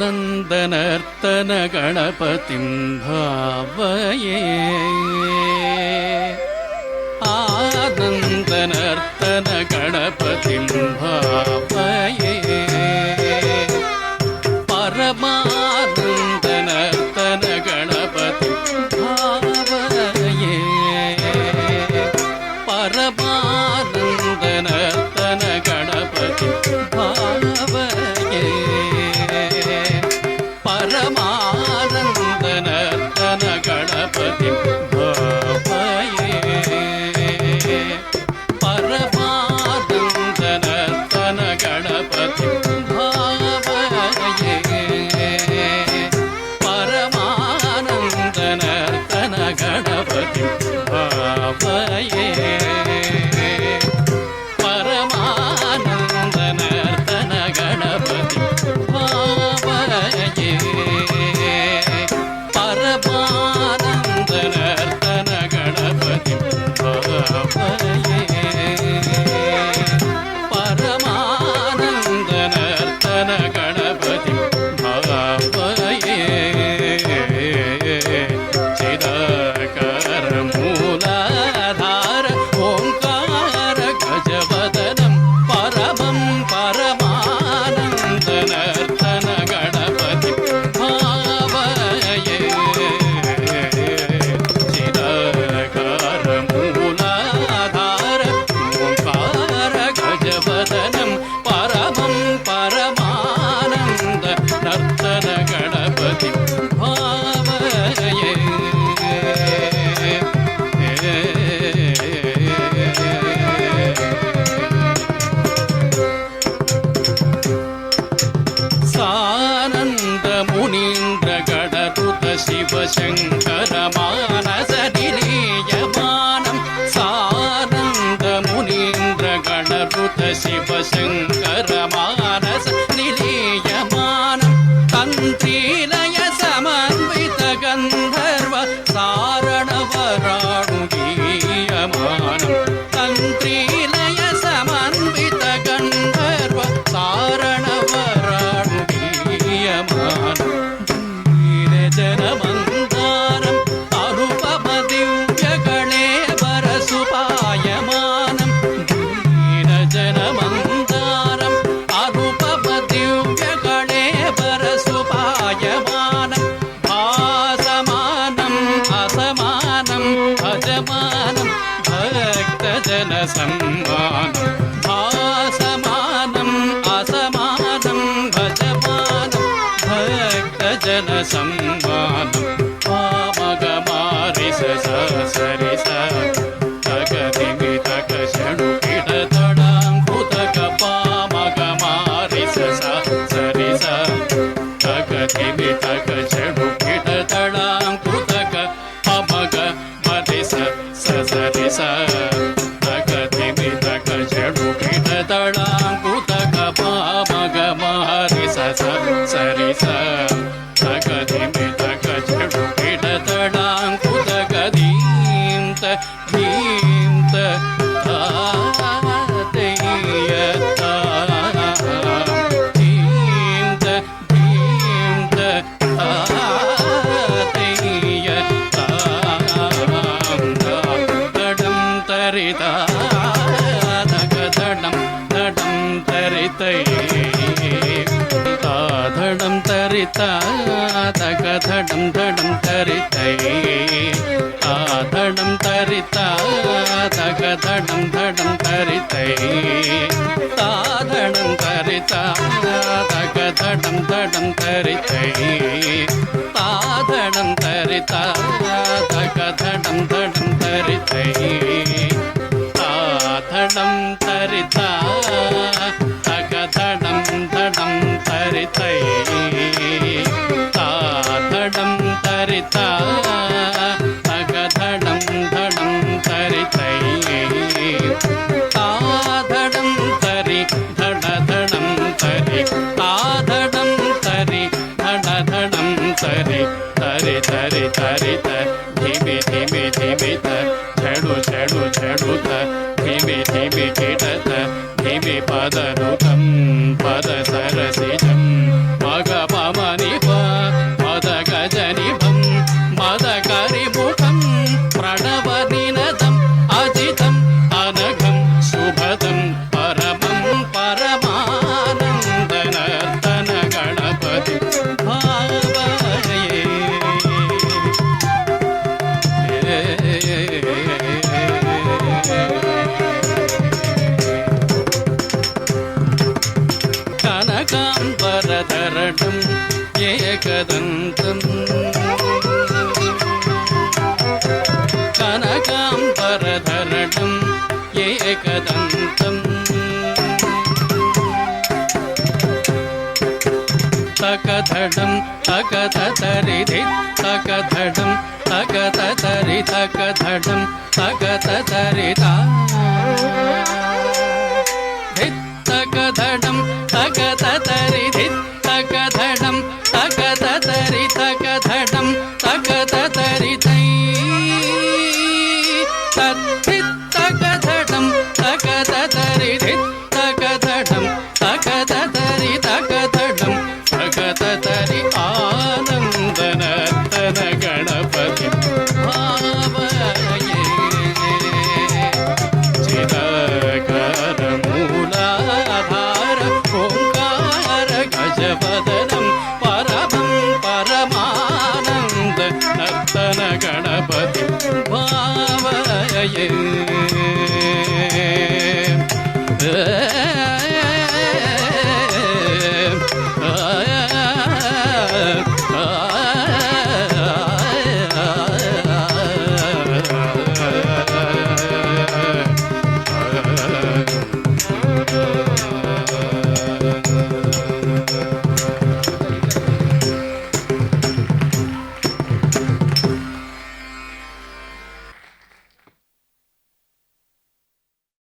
आनन्दनर्तन गणपतिं भावये आनन्दनर्तन गणपतिं भावये परमानन्दनर्तन गणपतिं भावये परमानन्दनर्तन गणपतिं भावये परमानन्दनर्तन गणपतिं भावये परमानन्दनर्तन गणपतिं भावये परमानन्दनर्तन गणपतिं भावये परमानन्दनर्तन गणपतिं भावये परमानन्दनर्तन गणपतिं भावये परमानन्दनर्तन गणपतिं भावये चिदाकार मूलाधार ओंकार गजवदनं परमं परमानन्दनर्तन गणपतिं भावये चिदाकार मूलाधार ओंकार गजवदनं परमं परमानन्दनर्तन गणपतिं भावये सानन्द मुनीन्द्र गणरुत शिव शङ्कर मानस निलीयमानं सानन्द मुनीन्द्र गणरुत शिव शङ्कर मानस निलीयमानं तन्त्रीलय समन्वित गन्धर्व सारणवराणुगीयमानं तन्त्रीलय समन्वित गन्धर्व सारणवराणुगीयमानं नीरजनमन्दारम् अनुपमदिव्यगणेवरसुपायमानं नीरजनमन्दारम् अनुपमदिव्यगणेवरसुपायमानं भासमानम् असमानं भजमानं भक्तजनसम्मानं भासमानम् असमानं भजमानं भक्तजनसम्मानं पामगमारिस सरि स तगदिमितक षडुकिडतडां कुतक पामगमारिस सरि स तगदिमितक षडुकिडतडां कुतक पमग मरिस सरि स तगदिमितक षडुकिडतडां कुतक पामगमारिस सरि स तगदिमितक षडुकिडतडां कुतक धीम्त धीम्त तातेयता धीम्त धीम्त तातेयता तडं तरिता तगदडं तडं तरितै ताधडं तरिता तगधडं धडं तरितै ताधडं तरिता तगधडं धडं तरितै ताधडं तरिता तगधडं धडं तरितै ताधडं तरिता तगधडं धडं तरितै ताधडं तरिता तगधडं धडं तरितै ताधडं तरिता तगधडं धडं तरितै ताधडं तरि धडधडं तरि ताधडं तरि धडधडं तरि तरि तरि तरि धिमि धिमि धिमि झडु झडु झडु धिमि धिमि किडत धिमि पदनुतं पद सरसिजं शुभदं परमं परमानन्दनर्तन गणपति भावये कनकाम्बरधरणं एकदन्तं कनकाम्बरधरणं एकदन्तं तकधडं तकततरिधि तकधडं तकततरि तकधडं तकततरिता तकधडं तकततरिधि तकधडं तकततरि तकधडं तकततरितै तकधडं तकततरिधि तकधडं तकततरि तकधडं तकततरि आनन्दनर्तन गणपति भावये चिदाकार मूलाधार ओंकार गजवदनं परमं परमानन्द नर्तन गणपति भावये